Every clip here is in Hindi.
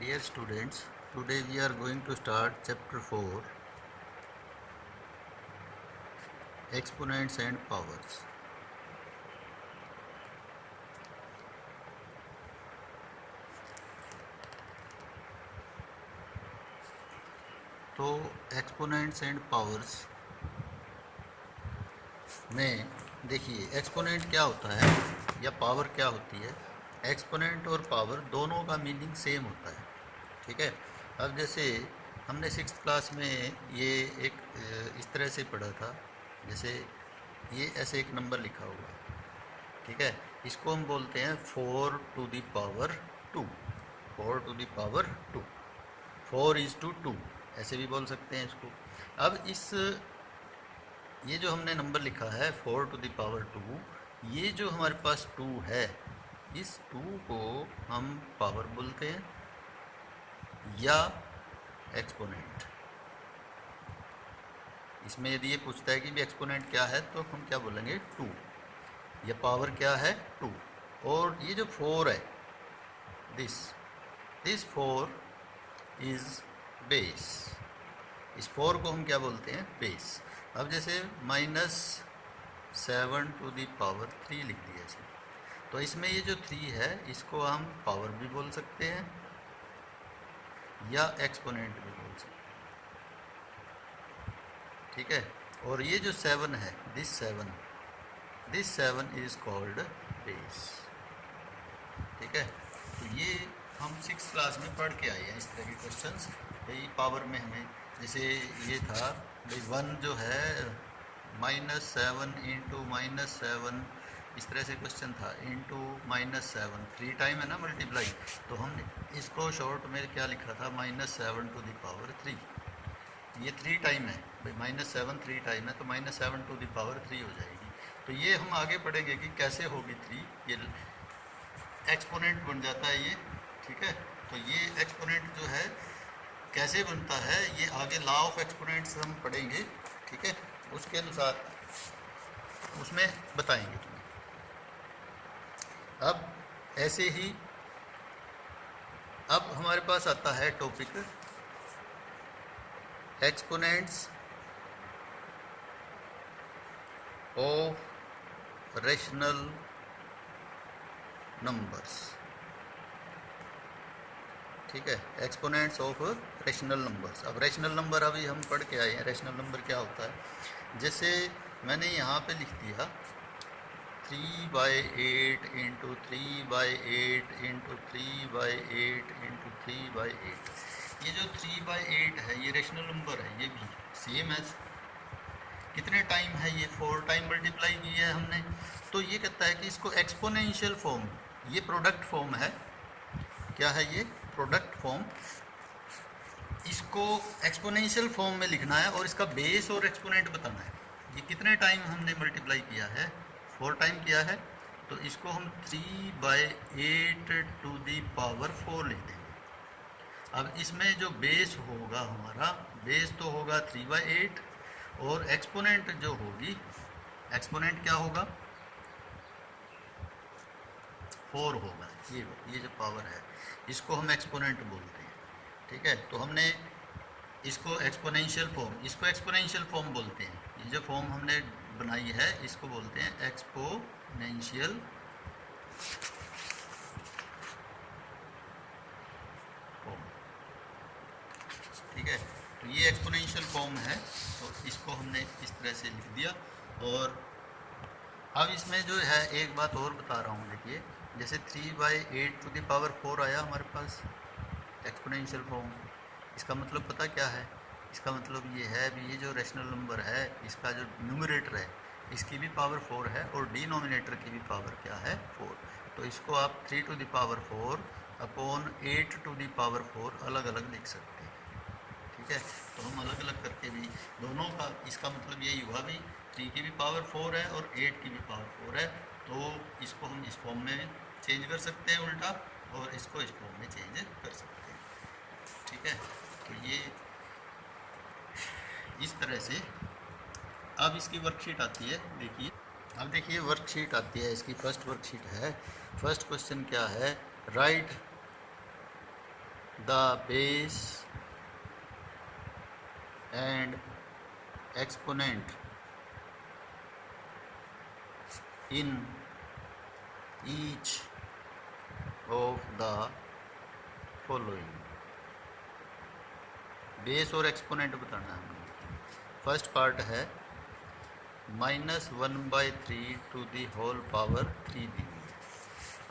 Dear students, today we are going to start chapter 4, Exponents and Powers. तो एक्सपोनेंट्स एंड पावर्स में देखिए, एक्सपोनेंट क्या होता है या पावर क्या होती है। एक्सपोनेंट और पावर दोनों का मीनिंग सेम होता है, ठीक है। अब जैसे हमने 6th क्लास में ये एक इस तरह से पढ़ा था, जैसे ये ऐसे एक नंबर लिखा हुआ है, ठीक है। इसको हम बोलते हैं 4 to the power 2, 4 to the power 2, 4:2, ऐसे भी बोल सकते हैं इसको। अब ये जो हमने नंबर लिखा है 4 to the power 2, ये जो हमारे पास 2 है, इस 2 को हम पावर बोलते हैं या एक्सपोनेंट। इसमें यदि ये पूछता है कि भी एक्सपोनेंट क्या है तो हम क्या बोलेंगे 2, या पावर क्या है 2। और ये जो 4 है, दिस 4 इज बेस। इस 4 को हम क्या बोलते हैं, बेस। अब जैसे -7 to the power 3 लिख दिया इसमें, तो इसमें ये जो 3 है इसको हम पावर भी बोल सकते हैं या एक्सपोनेंट भी बोल सकते हैं, ठीक है। और ये जो 7 है, दिस 7 इज कॉल्ड बेस, ठीक है। तो ये हम 6th क्लास में पढ़ के आए हैं इस तरह के क्वेश्चंस। यही पावर में हमें जैसे ये था भाई 1 जो है -7 इंटू -7, इस तरह से क्वेश्चन था, इंटू -7 3 टाइम है ना मल्टीप्लाई, तो हमने इसको शॉर्ट में क्या लिखा था, -7 to the power 3। ये 3 टाइम है भाई, -7 3 टाइम है तो -7 to the power 3 हो जाएगी। तो ये हम आगे पढ़ेंगे कि कैसे होगी 3, ये एक्सपोनेंट बन जाता है ये, ठीक है। तो ये एक्सपोनेंट जो है कैसे बनता है, ये आगे लॉ ऑफ एक्सपोनेंट्स हम पढ़ेंगे, ठीक है। उसके अनुसार उसमें बताएंगे तुम्हें। अब ऐसे ही अब हमारे पास आता है topic exponents of rational numbers, ठीक है। Exponents of rational numbers. अब रेशनल नंबर अभी हम पढ़ के आए हैं, रेशनल नंबर क्या होता है। जैसे मैंने यहाँ पे लिख दिया 3/8 इंटू 3/8 इंटू 3/8 इंटू 3/8। ये जो 3/8 है ये रेशनल नंबर है, ये भी सेम है। कितने टाइम है, ये 4 टाइम मल्टीप्लाई की है हमने। तो ये कहता है कि इसको एक्सपोनेंशियल फॉर्म, ये प्रोडक्ट फॉर्म है, क्या है ये प्रोडक्ट फॉर्म, इसको एक्सपोनेंशियल फॉर्म में लिखना है और इसका बेस और एक्सपोनेंट बताना है। ये कितने टाइम हमने मल्टीप्लाई किया है, 4 टाइम किया है, तो इसको हम 3/8 to the power 4 लिख देंगे। अब इसमें जो बेस होगा हमारा, बेस तो होगा 3/8 और एक्सपोनेंट जो होगी, एक्सपोनेंट क्या होगा 4 होगा। ये जो पावर है इसको हम एक्सपोनेंट बोलते हैं, ठीक है। तो हमने इसको एक्सपोनेंशियल फॉर्म, इसको एक्सपोनेंशियल फॉर्म बोलते हैं। ये जो फॉर्म हमने बनाई है इसको बोलते हैं एक्सपोनेंशियल फॉर्म, ठीक है। तो ये एक्सपोनेंशियल फॉर्म है, तो इसको हमने इस तरह से लिख दिया। और अब इसमें जो है एक बात और बता रहा हूँ, देखिए जैसे 3/8 to the power 4 आया हमारे पास एक्सपोनेंशियल फॉर्म। इसका मतलब पता क्या है, इसका मतलब ये है भी ये जो रेशनल नंबर है इसका जो न्यूमरेटर है इसकी भी पावर 4 है और डिनोमिनेटर की भी पावर क्या है 4। तो इसको आप 3 to the power 4 upon 8 to the power 4 अलग अलग लिख सकते हैं, ठीक है। तो हम अलग अलग करके भी दोनों का, इसका मतलब यही हुआ भी 3 की भी पावर 4 है और 8 की भी पावर 4 है, तो इसको हम इस फॉर्म में चेंज कर सकते हैं उल्टा, और इसको इस फॉर्म में चेंज कर सकते हैं, ठीक है। तो ये इस तरह से। अब इसकी वर्कशीट आती है, देखिए अब देखिए वर्कशीट आती है, इसकी फर्स्ट वर्कशीट है। फर्स्ट क्वेश्चन क्या है, right the base and exponent in each of the following। Base और एक्सपोनेंट बताना है हमें। फर्स्ट पार्ट है -1/3 टू दी होल पावर 3 दी।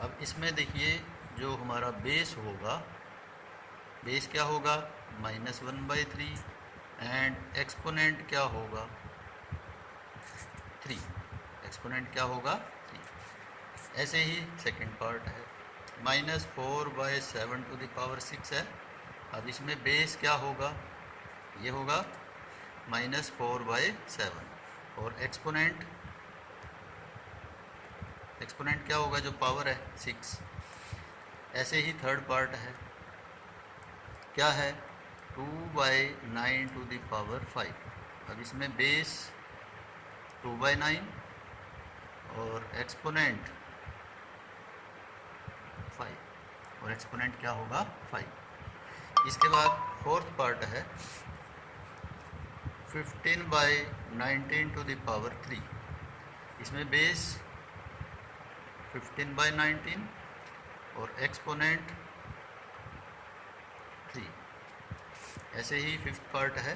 अब इसमें देखिए जो हमारा बेस होगा, बेस क्या होगा -1/3 एंड एक्सपोनेंट क्या होगा 3। एक्सपोनेंट क्या होगा 3। ऐसे ही सेकंड पार्ट है -4/7 टू द पावर 6 है। अब इसमें बेस क्या होगा, ये होगा -4/7 और एक्सपोनेंट क्या होगा जो पावर है 6। ऐसे ही थर्ड पार्ट है, क्या है 2/9 टू द पावर 5। अब इसमें बेस 2/9 और एक्सपोनेंट 5 और एक्सपोनेंट क्या होगा 5। इसके बाद फोर्थ पार्ट है 15/19 टू द पावर 3। इसमें बेस 15/19 और एक्सपोनेंट 3। ऐसे ही फिफ्थ पार्ट है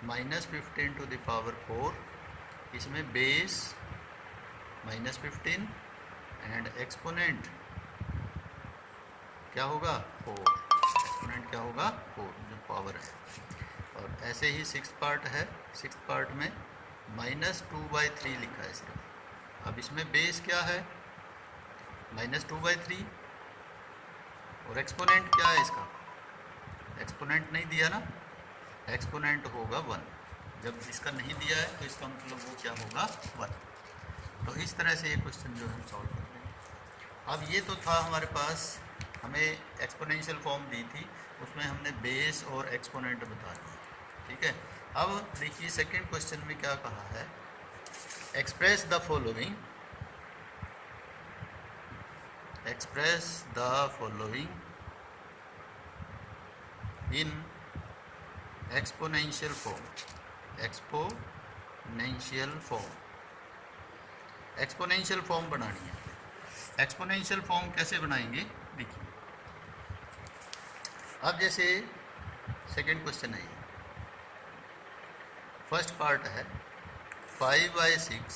-15 टू द पावर 4। इसमें बेस -15 एंड एक्सपोनेंट क्या होगा 4। एक्सपोनेंट क्या होगा 4 जो पावर है। और ऐसे ही सिक्स्थ पार्ट है, सिक्स्थ पार्ट में -2/3 लिखा है सिर्फ। अब इसमें बेस क्या है -2/3 और एक्सपोनेंट क्या है इसका, एक्सपोनेंट नहीं दिया ना, एक्सपोनेंट होगा 1। जब इसका नहीं दिया है तो इसका मतलब वो क्या होगा 1। तो इस तरह से ये क्वेश्चन जो हम सॉल्व कर लेंगे। अब ये तो था हमारे पास, हमें एक्सपोनेंशियल फॉर्म दी थी, उसमें हमने बेस और एक्सपोनेंट बता दिया, ठीक है। अब देखिए सेकंड क्वेश्चन में क्या कहा है, express the following, express the following in exponential form. Exponential form, exponential form बनानी है। एक्सपोनेंशियल फॉर्म कैसे बनाएंगे देखिए। अब जैसे सेकंड क्वेश्चन है, फर्स्ट पार्ट है 5/6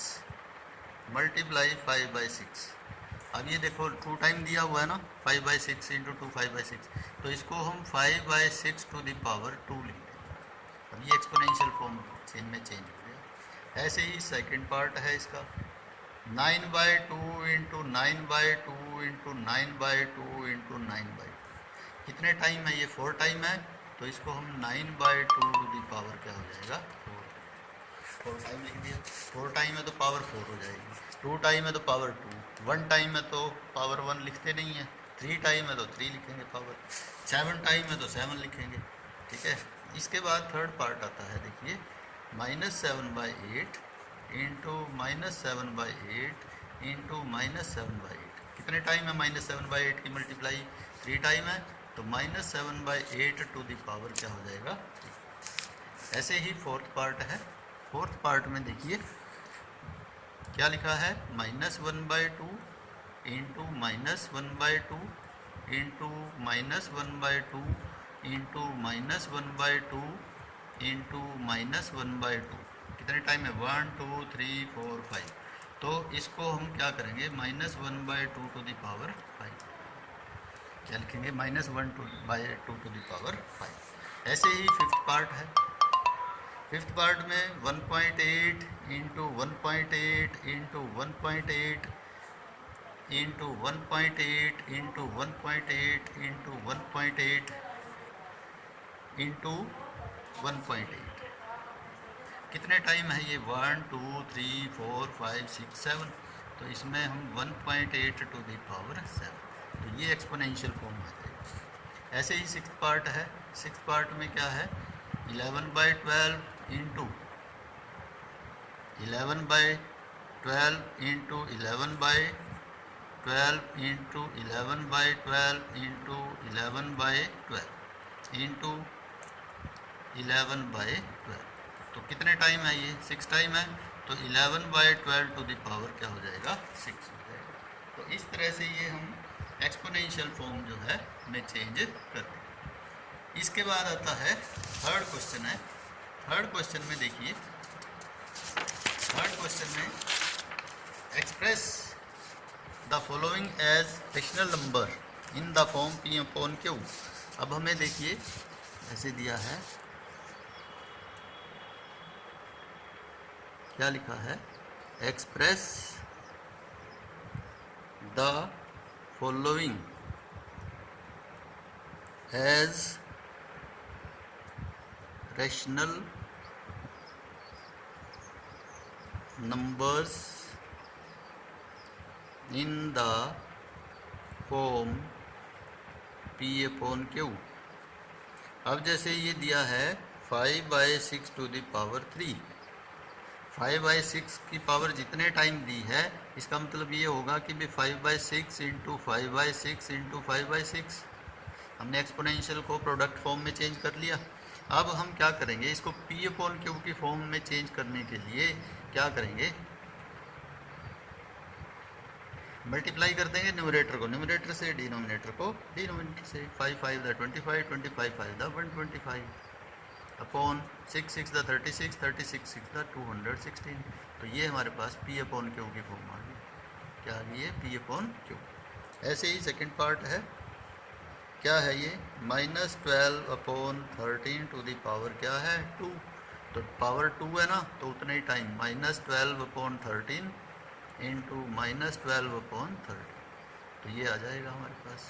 मल्टीप्लाई 5/6। अब ये देखो 2 टाइम दिया हुआ है ना, 5/6 इंटू 2 5/6, तो इसको हम 5/6 टू द पावर 2 लिख देंगे। अब ये एक्सपोनेंशियल फॉर्म में चेंज हो गया। ऐसे ही सेकंड पार्ट है इसका 9/2 इंटू 9/2 इंटू 9/2 इंटू 9/2। कितने टाइम है ये 4 टाइम है, तो इसको हम 9/2 टू द पावर क्या हो जाएगा 4 टाइम लिख दिया। 4 टाइम है तो पावर 4 हो जाएगी, 2 टाइम है तो पावर 2, 1 टाइम है तो पावर 1 लिखते नहीं है, 3 टाइम है तो 3 लिखेंगे पावर, 7 टाइम है तो 7 लिखेंगे, ठीक है। इसके बाद थर्ड पार्ट आता है देखिए -7/8 इंटू -7/8 इंटू -7/8। कितने टाइम है -7/8 की मल्टीप्लाई 3 टाइम है, तो -7/8 टू द पावर क्या हो जाएगा 3। ऐसे ही फोर्थ पार्ट है, फोर्थ पार्ट में देखिए क्या लिखा है -1/2 इंटू -1/2 इंटू -1/2 इंटू -1/2 इंटू -1/2। कितने टाइम है 1 2 3 4 5। तो इसको हम क्या करेंगे -1/2 टू द पावर 5 क्या लिखेंगे -1/2 टू द पावर 5। ऐसे ही फिफ्थ पार्ट है, फिफ्थ पार्ट में 1.8 into 1.8 into 1.8 into 1.8 into 1.8 into 1.8 into 1.8। कितने टाइम है ये 1 2 3 4 5 6 7। तो इसमें हम 1.8 टू द पावर 7, तो ये एक्सपोनेंशियल फॉर्म आ जाएगा। ऐसे ही सिक्स्थ पार्ट है, सिक्स्थ पार्ट में क्या है 11/12 into 11/12 into 11/12 12 into 11/12 into 11/12 into 11/12, तो कितने टाइम है ये? 6 टाइम है, तो 11/12 टू द पावर क्या हो जाएगा? 6 हो जाएगा। तो इस तरह से ये हम एक्सपोनेंशियल फॉर्म जो है में चेंज करते हैं। इसके बाद आता है थर्ड क्वेश्चन है। थर्ड क्वेश्चन में देखिए, थर्ड क्वेश्चन में express the following as rational number in the form P/Q। अब हमें देखिए ऐसे दिया है, क्या लिखा है? Express the following as rational numbers in the form P/Q। अब जैसे ये दिया है 5/6 टू द पावर 3, 5/6 की पावर जितने टाइम दी है, इसका मतलब ये होगा कि भी 5/6 इंटू 5/6 इंटू 5/6। हमने एक्सपोनेंशियल को प्रोडक्ट फॉर्म में चेंज कर लिया। अब हम क्या करेंगे? इसको P/Q की फॉर्म में चेंज करने के लिए क्या करेंगे? मल्टीप्लाई कर देंगे न्यूमरेटर को न्यूमरेटर से, डिनोमिनेटर को डिनोमिनेटर से। 5 5 the 25, 25 5 the 125 upon 6 6 the 36, 36 6 the 216। तो ये हमारे पास P/Q की फॉर्म आ गई। क्या आ गई है? P/Q। ऐसे ही सेकंड पार्ट है, क्या है ये? -12/13 टू द पावर क्या है? 2। तो पावर 2 है ना, तो उतने ही टाइम -12/13 इंटू -12/13, तो ये आ जाएगा हमारे पास।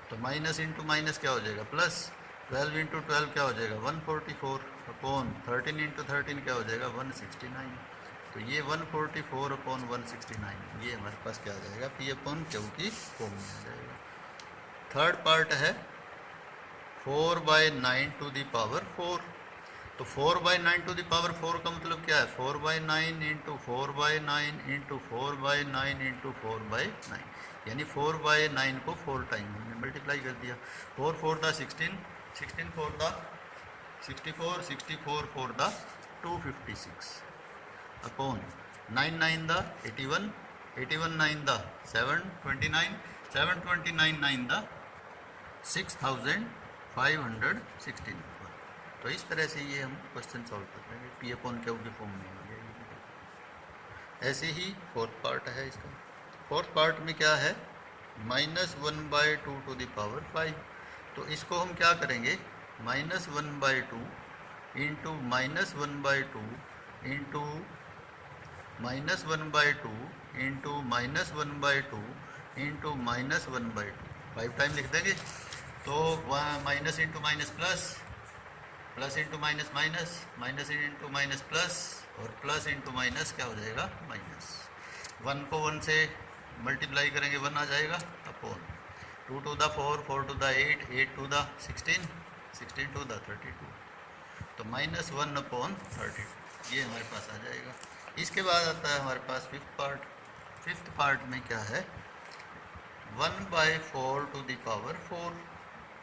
तो माइनस इंटू माइनस क्या हो जाएगा? प्लस। 12 इंटू 12 क्या हो जाएगा? 144/13 इंटू 13 क्या हो जाएगा? 169। तो ये 144/169 ये हमारे पास क्या आ जाएगा? P/Q की फॉर्म में आ जाएगा। थर्ड पार्ट है 4/9 टू द पावर 4। तो 4/9 टू द पावर 4 का मतलब क्या है? 4/9 इंटू 4/9 इंटू 4/9 इंटू 4/9, यानी 4/9 को 4 टाइम हमने मल्टीप्लाई कर दिया। 4 4 the 16, 16 4 the 64, 64 4 the 256 upon 9 9 the 81, 81 9 the 729, 729 9 the 6516। तो इस तरह से ये हम क्वेश्चन सॉल्व कर रहे हैं। P/Q की फॉर्म में आ जाएगी। ऐसे ही फोर्थ पार्ट है इसका। फोर्थ पार्ट में क्या है? -1/2 टू द पावर 5। तो इसको हम क्या करेंगे? -1/2 into -1/2 into -1/2 into -1/2 into -1/2, 5 time लिख देंगे। तो minus into minus plus, plus into minus minus, minus into minus plus, और प्लस इंटू माइनस क्या हो जाएगा? माइनस। 1 को 1 से मल्टीप्लाई करेंगे 1 आ जाएगा upon 2 to the 4, 4 to the 8, 8 to the 16, 16 to the 32। तो -1/32 ये हमारे पास आ जाएगा। इसके बाद आता है हमारे पास फिफ्थ पार्ट। फिफ्थ पार्ट में क्या है? 1/4 टू द पावर 4।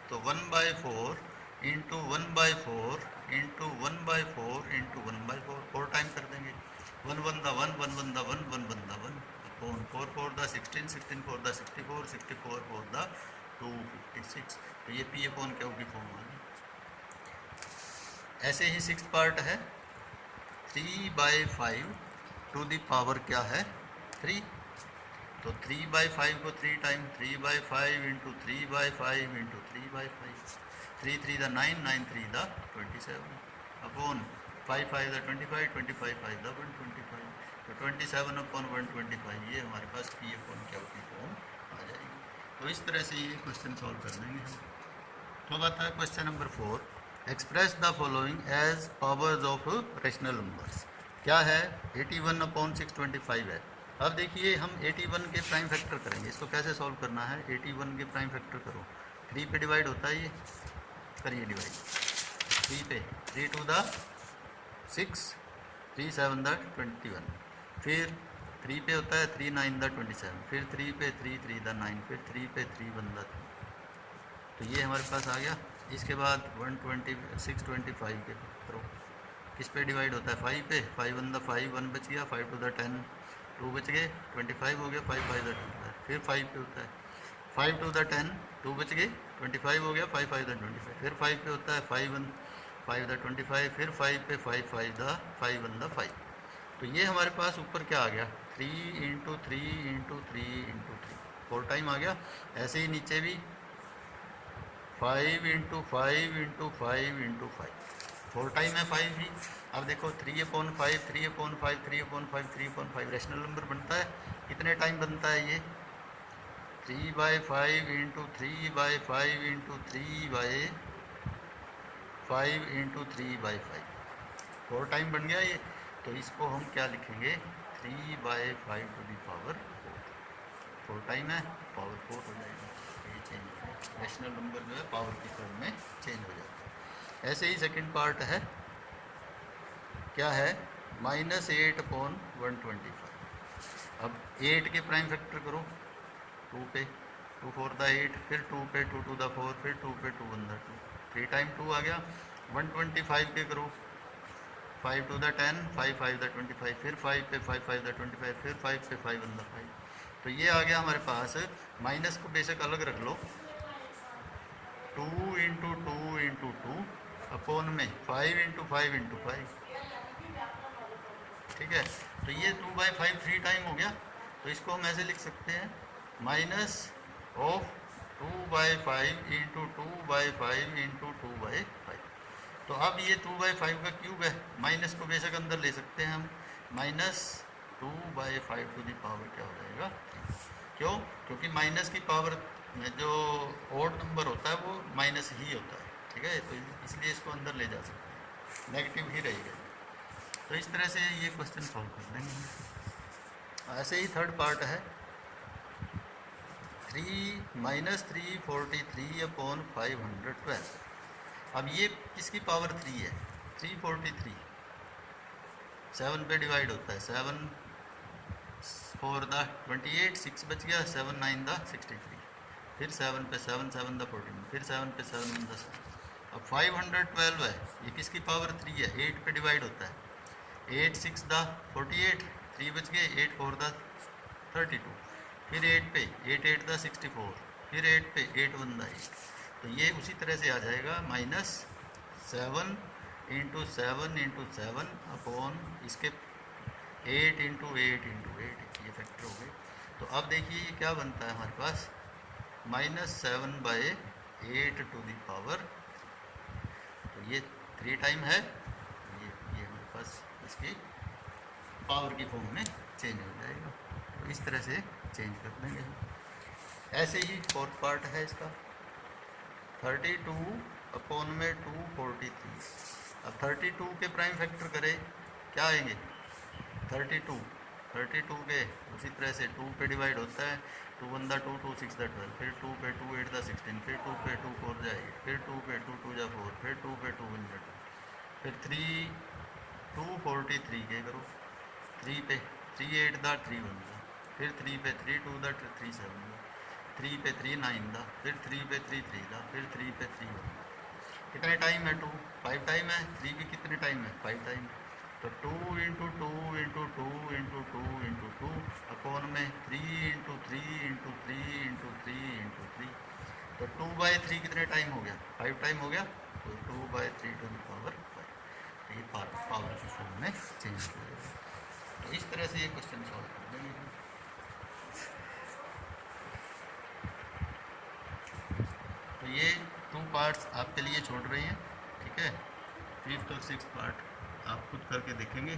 तो 1/4 इंटू 1/4 इंटू 1/4 इंटू 1/4, 4 टाइम कर देंगे। 1 1 the 1, 1 1 the 1, 1 1 the 1 upon 4 4 the 16, 16 4 the 64, 64 4 the 256। तो ये P/Q की फॉर्म आ गई। ऐसे ही सिक्स पार्ट है 3/5 टू द पावर क्या है? 3। तो 3/5 को 3 time, 3/5 into 3/5 into 3/5, 3 3 the 9, 9 3 the 27 upon 5 5 the 25, 25 5 the 125। तो 27/125 ये हमारे पास P/Q की फॉर्म आ जाएगी। तो इस तरह से ये क्वेश्चन सॉल्व कर लेंगे हम। तो आता है question number 4। Express the following as powers of rational numbers. क्या है? 81/625 है। अब देखिए हम 81 के प्राइम फैक्टर करेंगे। इसको कैसे सॉल्व करना है? 81 के प्राइम फैक्टर करो, 3 पे डिवाइड होता है ये, करिए डिवाइड 3 पे। 3 2 द 6, 3 7 द 21, फिर 3 पे होता है 3 9 द 27, फिर 3 पे 3 3 द 9, फिर 3 पे 3 1 द 3। तो ये हमारे पास आ गया। इसके बाद 625 के करो, किस पे डिवाइड होता है 5 पे, 5 1 द 5 1 बच गया, 5 2 द 10 2 बच गए, 25 हो गया, 5 5 द 25, फिर 5 पे होता है 5 2 द 10 2 बच गए, 25 हो गया, 5 5 द 25, फिर 5 पे होता है 5 1 5 द 25, फिर 5 पे 5 5 द 5 1 द 5। तो ये हमारे पास ऊपर क्या आ गया 3 इंटू 3 इंटू 3 इंटू 3, 4 टाइम आ गया। ऐसे ही नीचे भी 5 इंटू 5 इंटू 5 इंटू 5, 4 टाइम है 5 भी। अब देखो 3/5 3/5 3/5 3/5 रैशनल नंबर बनता है, कितने टाइम बनता है ये 3/5 इंटू 3/5 इंटू 3/5 इंटू 3/5, 4 टाइम बन गया ये। तो इसको हम क्या लिखेंगे 3/5 टू दी पावर 4 टाइम है, पावर 4 हो जाएगा, ये चेंज हो जाएगा, रैशनल नंबर जो है पावर की फॉर्म में चेंज हो जाता है। ऐसे ही सेकंड पार्ट है, क्या है -8/125। अब 8 के प्राइम फैक्टर करो 2 पे 2 4 द 8, फिर 2 पे 2 2 द 4, फिर 2 पे 2 1 द 2, 3 टाइम 2 आ गया। 125 के करो 5 2 द 10 5 5 द 25, फिर 5 पे 5 5 द 25, फिर 5 पे 5 1 द 5। तो ये आ गया हमारे पास, माइनस को बेशक अलग रख लो, 2 इंटू 2 इंटू 2 अपॉन में 5 इंटू 5 इंटू 5, ठीक है। तो ये 2/5 3 टाइम हो गया। तो इसको हम ऐसे लिख सकते हैं माइनस ऑफ 2/5 इंटू 2/5 इंटू 2/5। तो अब ये 2/5 का क्यूब है, माइनस को बेशक अंदर ले सकते हैं हम, -2/5 टू दी पावर क्या हो जाएगा 3। क्यों? क्योंकि माइनस की पावर में जो ओड नंबर होता है वो माइनस ही होता है, ठीक है। तो इसलिए इसको अंदर ले जा सकते हैं, नेगेटिव ही रहेगा। तो इस तरह से ये क्वेश्चन सॉल्व कर देंगे। ऐसे ही थर्ड पार्ट है 3-343/512। अब ये किसकी पावर 3 है 343, 7 पे डिवाइड होता है, 7 4 द 28 6 बच गया, 7 9 द 63, फिर 7 पे 7 7 द 14, फिर 7 पे 7 1 द 7। अब 512 है, ये किसकी पावर 3 है, 8 पे डिवाइड होता है, 8 6 द 48, 3 बच गए, 8 4 द 32, फिर 8 पे 8 8 द 64, फिर 8 पे 8 1 द 8। तो ये उसी तरह से आ जाएगा -7 इंटू 7 इंटू 7 अपॉन इसके 8 इंटू 8 इंटू 8, ये फैक्टर हो गए। तो अब देखिए ये क्या बनता है हमारे पास -7/8 टू दी पावर, तो ये 3 टाइम है, ये हमारे पास इसकी पावर की फॉर्म में चेंज हो जाएगा। तो इस तरह से चेंज कर देंगे। ऐसे ही फोर्थ पार्ट है इसका 32/243। अब 32 के प्राइम फैक्टर करें क्या आएंगे 32 के उसी तरह से 2 पे डिवाइड होता है, 2 1 द 2 2 6 द 12, फिर 2 पे 2 8 द 16, फिर 2 पे 2 4 द 8, फिर 2 पे 2 2 द 4, फिर 2 पे 2 1 द 2, फिर 243 के करो 3 पे 3 8 द 3 1 द, फिर 3 पे 3 2 द 3 7 द, 3 पे 3 9 द, फिर 3 पे 3 3 द, फिर 3 पे 3 1 द। कितने टाइम है 2 5 टाइम है, 3 भी कितने टाइम है 5 टाइम। तो 2 into 2 into 2 into 2 into 2 upon में 3 इंटू 3 इंटू 3 इंटू 3 इंटू 3। तो 2/3 कितने टाइम हो गया 5 टाइम हो गया। तो 2/3 टू द पावर 5, तो ये पावर की फॉर्म में चेंज हो जाएगा। तो इस तरह से ये क्वेश्चन सॉल्व कर देंगे। तो ये 2 पार्ट्स आपके लिए छोड़ रही हैं, ठीक है। 5th और 6th पार्ट आप खुद करके देखेंगे।